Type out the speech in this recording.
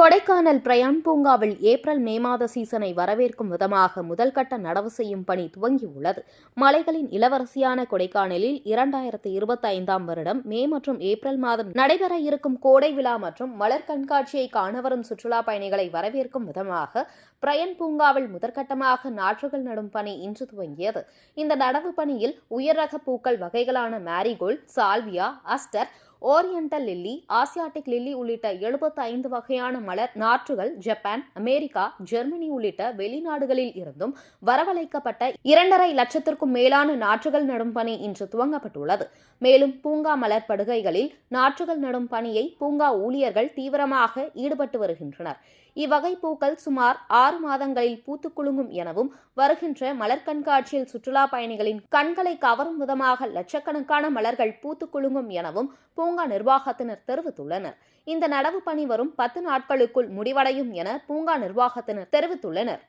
கொடைக்கானல் பிரயான் பூங்காவில் April May மாத சீசனை வரவேற்கும் விதமாக முதல்கட்ட நடவு செய்யும் பணி துவங்கியுள்ளது. மலைகளின் இளவரசியான கொடைக்கானலில் 2025ஆம் வருடம் மே மற்றும் ஏப்ரல் மாதம் நடைபெற இருக்கும் கோடை விழா மற்றும் மலர் கண்காட்சியை காண வரும் சுற்றுலா பயணிகளை வரவேற்கும் விதமாக பிரயன் பூங்காவில் முதற்கட்டமாக நாற்றுகள் நடும் பணி இன்று துவங்கியது. இந்த நடவு பணியில் உயர் ரக பூக்கள் வகைகளான marigold, salvia, aster, oriental lily, asiatic lily உள்ளிட்ட 75 வகையான மலர் நாற்றுகள் ஜப்பான், அமெரிக்கா, ஜெர்மனி உள்ளிட்ட வெளிநாடுகளில் இருந்தும் வரவழைக்கப்பட்ட 2.5 லட்சத்திற்கும் மேலான நாற்றுகள் நடும் பணி இன்று துவங்கப்பட்டுள்ளது. மேலும் பூங்கா மலர் படுகைகளில் நாற்றுகள் நடும் பணியை பூங்கா ஊழியர்கள் தீவிரமாக ஈடுபட்டு வருகின்றனர். இவ்வகை பூக்கள் சுமார் 6 மாதங்களில் பூத்துக் குலுங்கும் எனவும் வருகின்ற மலர் கண்காட்சியில் சுற்றுலா பயணிகளின் கண்களை கவரும் விதமாக லட்சக்கணக்கான மலர்கள் பூத்துக் குலுங்கும் எனவும் பூங்கா நிர்வாகத்தினர் தெரிவித்துள்ளனர். இந்த நடவு பணி வரும் 10 நாட்களுக்குள் முடிவடையும் என பூங்கா நிர்வாகத்தினர் தெரிவித்துள்ளனர்.